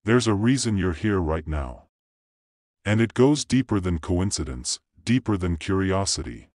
There's a reason you're here right now. And it goes deeper than coincidence, deeper than curiosity.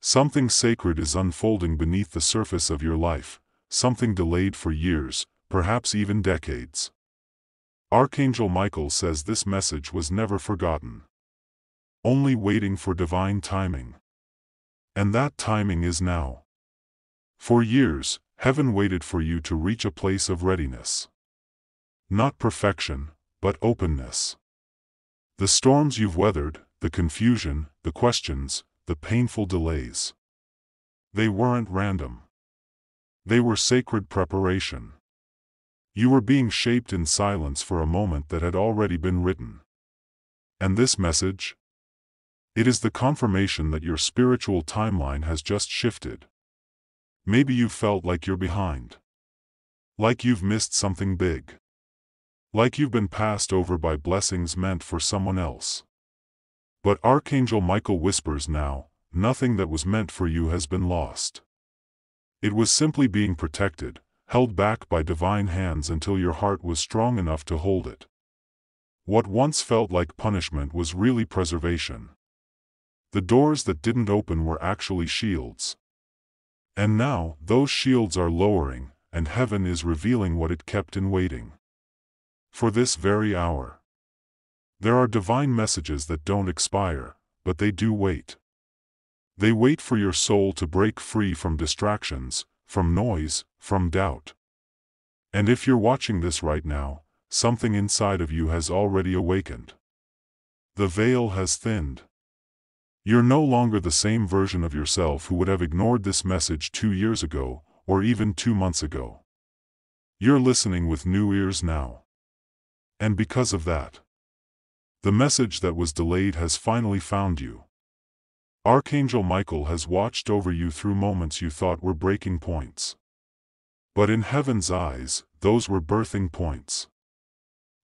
Something sacred is unfolding beneath the surface of your life, something delayed for years, perhaps even decades. Archangel Michael says this message was never forgotten. Only waiting for divine timing. And that timing is now. For years, heaven waited for you to reach a place of readiness. Not perfection, but openness. The storms you've weathered, the confusion, the questions, the painful delays. They weren't random. They were sacred preparation. You were being shaped in silence for a moment that had already been written. And this message? It is the confirmation that your spiritual timeline has just shifted. Maybe you felt like you're behind. Like you've missed something big. Like you've been passed over by blessings meant for someone else. But Archangel Michael whispers now, nothing that was meant for you has been lost. It was simply being protected, held back by divine hands until your heart was strong enough to hold it. What once felt like punishment was really preservation. The doors that didn't open were actually shields. And now, those shields are lowering, and heaven is revealing what it kept in waiting. For this very hour. There are divine messages that don't expire, but they do wait. They wait for your soul to break free from distractions, from noise, from doubt. And if you're watching this right now, something inside of you has already awakened. The veil has thinned. You're no longer the same version of yourself who would have ignored this message 2 years ago, or even 2 months ago. You're listening with new ears now. And because of that, the message that was delayed has finally found you. Archangel Michael has watched over you through moments you thought were breaking points. But in heaven's eyes, those were birthing points.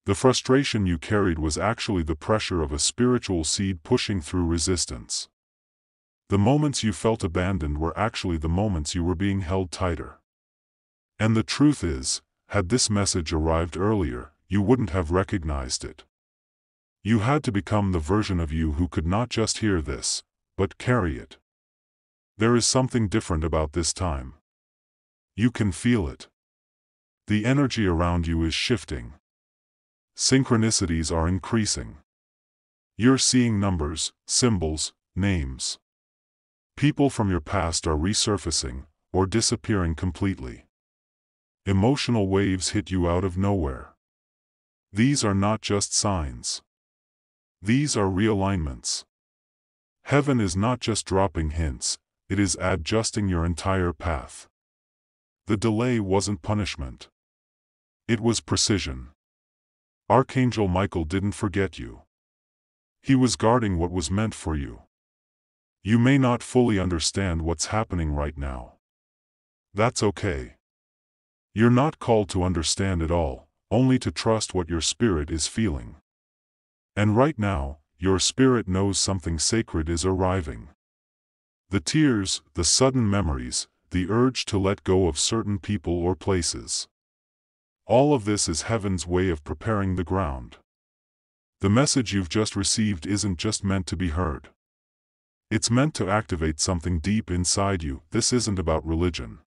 The frustration you carried was actually the pressure of a spiritual seed pushing through resistance. The moments you felt abandoned were actually the moments you were being held tighter. And the truth is, had this message arrived earlier, you wouldn't have recognized it. You had to become the version of you who could not just hear this, but carry it. There is something different about this time. You can feel it. The energy around you is shifting. Synchronicities are increasing. You're seeing numbers, symbols, names. People from your past are resurfacing, or disappearing completely. Emotional waves hit you out of nowhere. These are not just signs. These are realignments. Heaven is not just dropping hints, it is adjusting your entire path. The delay wasn't punishment. It was precision. Archangel Michael didn't forget you. He was guarding what was meant for you. You may not fully understand what's happening right now. That's okay. You're not called to understand it all, only to trust what your spirit is feeling. And right now, your spirit knows something sacred is arriving. The tears, the sudden memories, the urge to let go of certain people or places. All of this is heaven's way of preparing the ground. The message you've just received isn't just meant to be heard. It's meant to activate something deep inside you. This isn't about religion.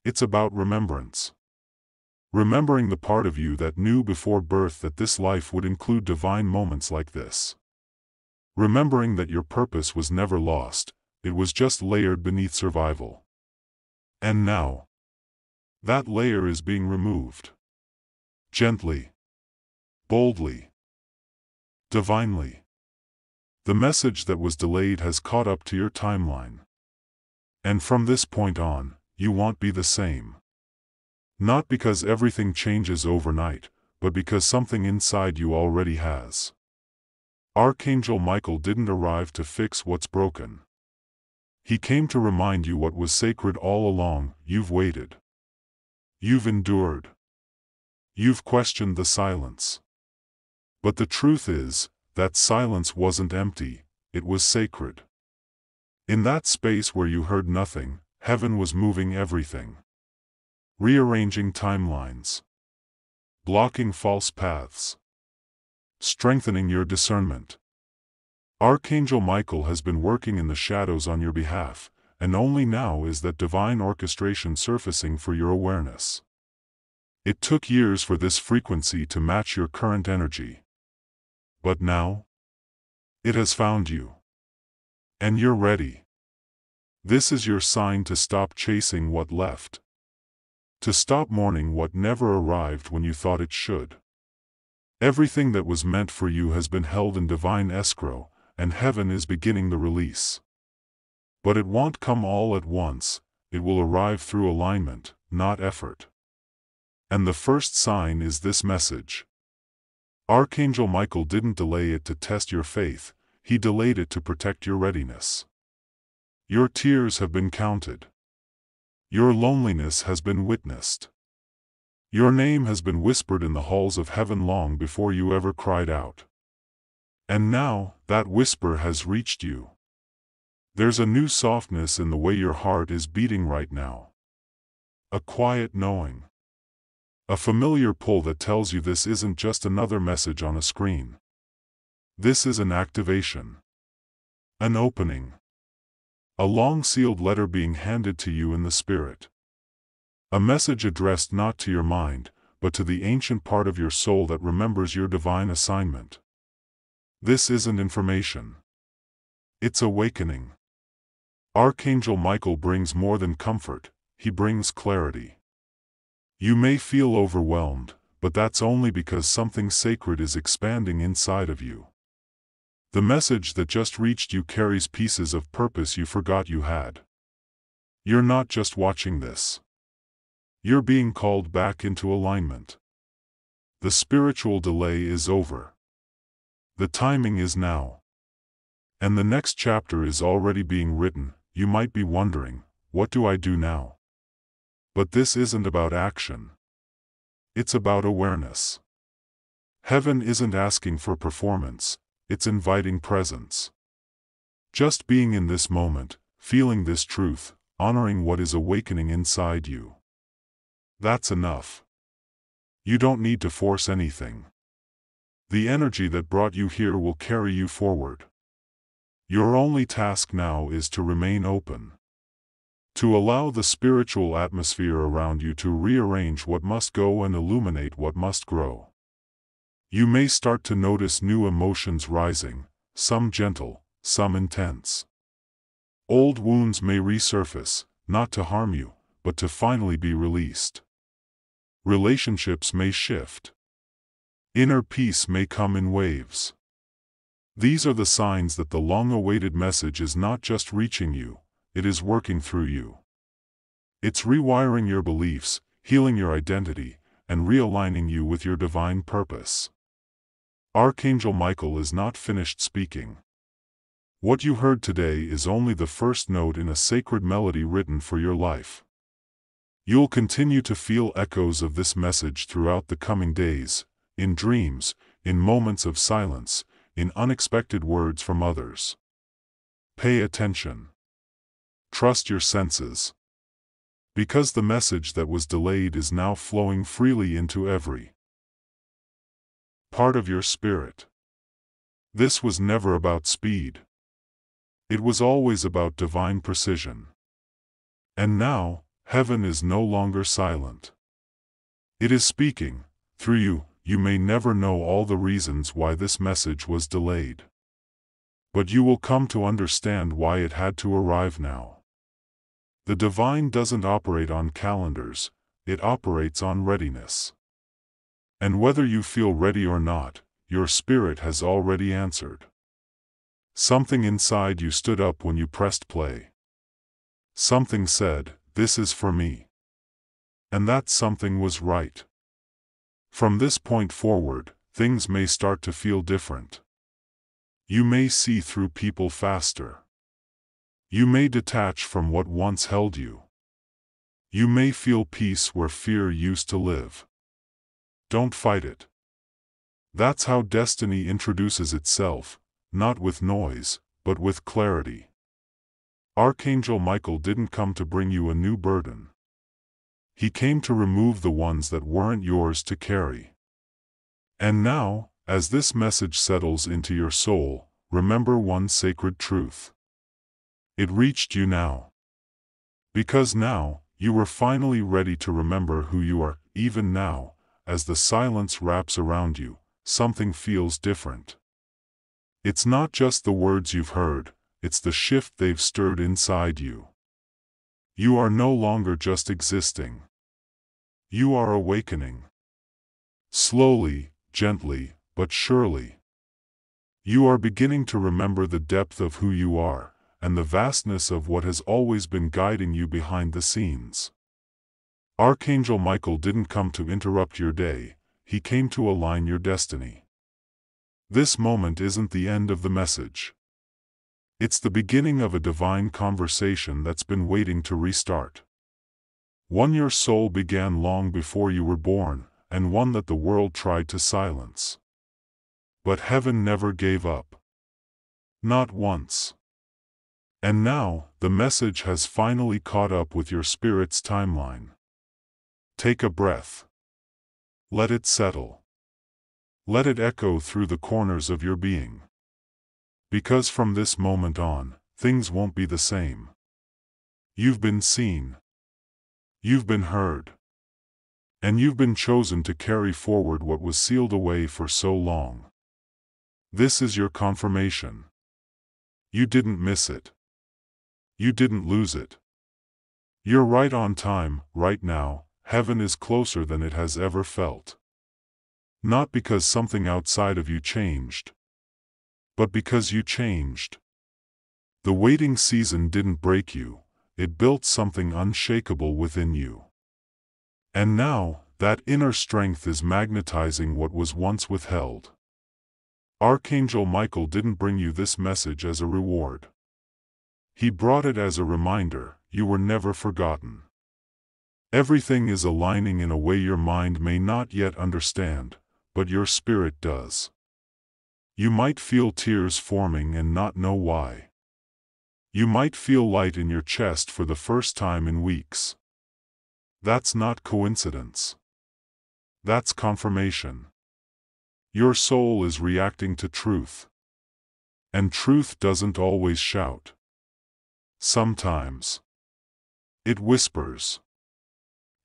It's about remembrance. Remembering the part of you that knew before birth that this life would include divine moments like this. Remembering that your purpose was never lost, it was just layered beneath survival. And now, that layer is being removed. Gently. Boldly. Divinely. The message that was delayed has caught up to your timeline. And from this point on, you won't be the same. Not because everything changes overnight, but because something inside you already has. Archangel Michael didn't arrive to fix what's broken. He came to remind you what was sacred all along. You've waited. You've endured. You've questioned the silence. But the truth is, that silence wasn't empty, it was sacred. In that space where you heard nothing, heaven was moving everything. Rearranging timelines. blocking false paths, strengthening your discernment. Archangel Michael has been working in the shadows on your behalf, and only now is that divine orchestration surfacing for your awareness. It took years for this frequency to match your current energy. But now, it has found you. And you're ready. This is your sign to stop chasing what left. To stop mourning what never arrived when you thought it should. Everything that was meant for you has been held in divine escrow, and heaven is beginning the release. But it won't come all at once, it will arrive through alignment, not effort. And the first sign is this message. Archangel Michael didn't delay it to test your faith, he delayed it to protect your readiness. Your tears have been counted. Your loneliness has been witnessed. Your name has been whispered in the halls of heaven long before you ever cried out. And now, that whisper has reached you. There's a new softness in the way your heart is beating right now. A quiet knowing. A familiar pull that tells you this isn't just another message on a screen. This is an activation. An opening. A long-sealed letter being handed to you in the spirit. A message addressed not to your mind, but to the ancient part of your soul that remembers your divine assignment. This isn't information. It's awakening. Archangel Michael brings more than comfort, he brings clarity. You may feel overwhelmed, but that's only because something sacred is expanding inside of you. The message that just reached you carries pieces of purpose you forgot you had. You're not just watching this. You're being called back into alignment. The spiritual delay is over. The timing is now. And the next chapter is already being written. You might be wondering, what do I do now? But this isn't about action. It's about awareness. Heaven isn't asking for performance, it's inviting presence. Just being in this moment, feeling this truth, honoring what is awakening inside you. That's enough. You don't need to force anything. The energy that brought you here will carry you forward. Your only task now is to remain open. To allow the spiritual atmosphere around you to rearrange what must go and illuminate what must grow. You may start to notice new emotions rising, some gentle, some intense. Old wounds may resurface, not to harm you, but to finally be released. Relationships may shift. Inner peace may come in waves. These are the signs that the long-awaited message is not just reaching you, it is working through you. It's rewiring your beliefs, healing your identity, and realigning you with your divine purpose. Archangel Michael is not finished speaking. What you heard today is only the first note in a sacred melody written for your life. You'll continue to feel echoes of this message throughout the coming days, in dreams, in moments of silence, in unexpected words from others. Pay attention. Trust your senses. Because the message that was delayed is now flowing freely into every part of your spirit. This was never about speed. It was always about divine precision. And now, heaven is no longer silent. It is speaking, through you. You may never know all the reasons why this message was delayed. But you will come to understand why it had to arrive now. The divine doesn't operate on calendars, it operates on readiness. And whether you feel ready or not, your spirit has already answered. Something inside you stood up when you pressed play. Something said, "This is for me." And that something was right. From this point forward, things may start to feel different. You may see through people faster. You may detach from what once held you. You may feel peace where fear used to live. Don't fight it. That's how destiny introduces itself, not with noise, but with clarity. Archangel Michael didn't come to bring you a new burden. He came to remove the ones that weren't yours to carry. And now, as this message settles into your soul, remember one sacred truth. It reached you now. Because now, you were finally ready to remember who you are. Even now, as the silence wraps around you, something feels different. It's not just the words you've heard, it's the shift they've stirred inside you. You are no longer just existing. You are awakening. Slowly, gently, but surely. You are beginning to remember the depth of who you are, and the vastness of what has always been guiding you behind the scenes. Archangel Michael didn't come to interrupt your day, he came to align your destiny. This moment isn't the end of the message. It's the beginning of a divine conversation that's been waiting to restart. One your soul began long before you were born, and one that the world tried to silence. But heaven never gave up. Not once. And now, the message has finally caught up with your spirit's timeline. Take a breath. Let it settle. Let it echo through the corners of your being. Because from this moment on, things won't be the same. You've been seen. You've been heard. And you've been chosen to carry forward what was sealed away for so long. This is your confirmation. You didn't miss it. You didn't lose it. You're right on time, right now. Heaven is closer than it has ever felt. Not because something outside of you changed, but because you changed. The waiting season didn't break you, it built something unshakable within you. And now, that inner strength is magnetizing what was once withheld. Archangel Michael didn't bring you this message as a reward. He brought it as a reminder, you were never forgotten. Everything is aligning in a way your mind may not yet understand, but your spirit does. You might feel tears forming and not know why. You might feel light in your chest for the first time in weeks. That's not coincidence. That's confirmation. Your soul is reacting to truth. And truth doesn't always shout. Sometimes it whispers.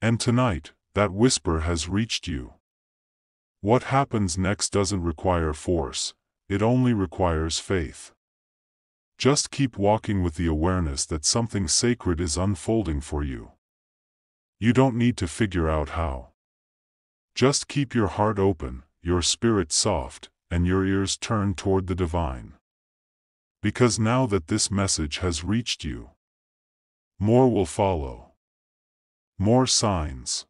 And tonight, that whisper has reached you. What happens next doesn't require force, it only requires faith. Just keep walking with the awareness that something sacred is unfolding for you. You don't need to figure out how. Just keep your heart open, your spirit soft, and your ears turned toward the divine. Because now that this message has reached you, more will follow. More signs.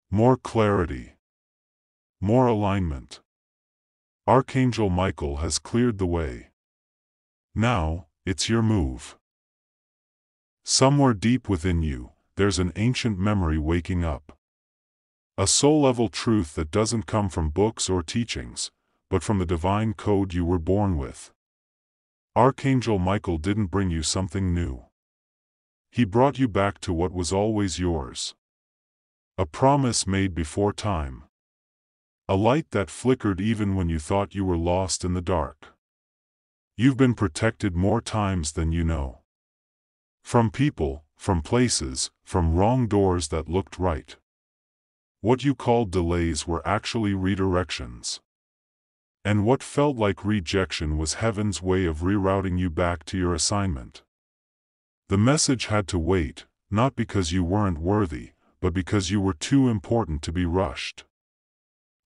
More clarity. More alignment. Archangel Michael has cleared the way. Now, it's your move. Somewhere deep within you, there's an ancient memory waking up. A soul-level truth that doesn't come from books or teachings, but from the divine code you were born with. Archangel Michael didn't bring you something new. He brought you back to what was always yours. A promise made before time. A light that flickered even when you thought you were lost in the dark. You've been protected more times than you know. From people, from places, from wrong doors that looked right. What you called delays were actually redirections. And what felt like rejection was heaven's way of rerouting you back to your assignment. The message had to wait, not because you weren't worthy, but because you were too important to be rushed.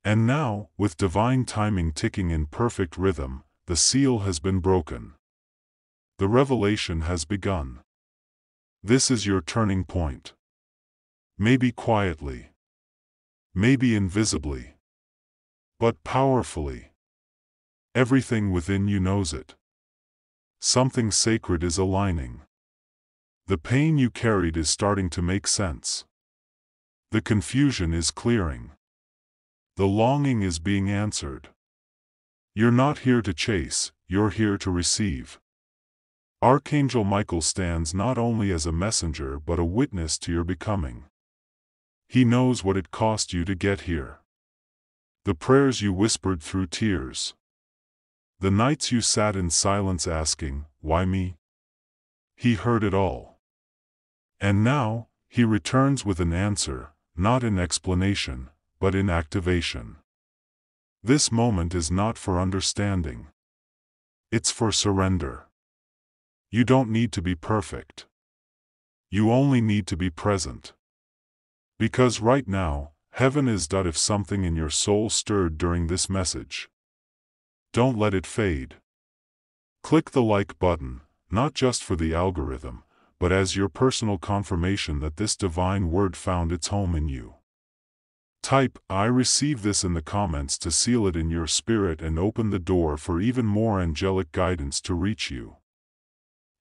And now, with divine timing ticking in perfect rhythm, the seal has been broken. The revelation has begun. This is your turning point. Maybe quietly. Maybe invisibly. But powerfully. Everything within you knows it. Something sacred is aligning. The pain you carried is starting to make sense. The confusion is clearing. The longing is being answered. You're not here to chase, you're here to receive. Archangel Michael stands not only as a messenger but a witness to your becoming. He knows what it cost you to get here. The prayers you whispered through tears. The nights you sat in silence asking, "Why me?" He heard it all. And now, he returns with an answer, not in explanation, but in activation. This moment is not for understanding. It's for surrender. You don't need to be perfect. You only need to be present. Because right now, heaven is. If something in your soul stirred during this message, don't let it fade. Click the like button, not just for the algorithm, but as your personal confirmation that this divine word found its home in you. Type, "I receive this" in the comments to seal it in your spirit and open the door for even more angelic guidance to reach you.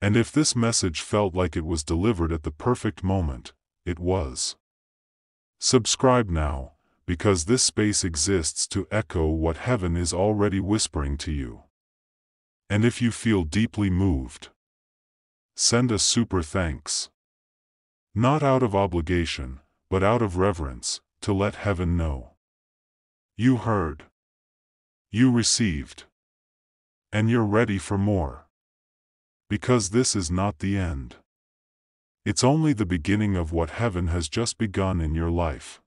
And if this message felt like it was delivered at the perfect moment, it was. Subscribe now, because this space exists to echo what heaven is already whispering to you. And if you feel deeply moved, send a super thanks. Not out of obligation, but out of reverence, to let heaven know. You heard. You received. And you're ready for more. Because this is not the end. It's only the beginning of what heaven has just begun in your life.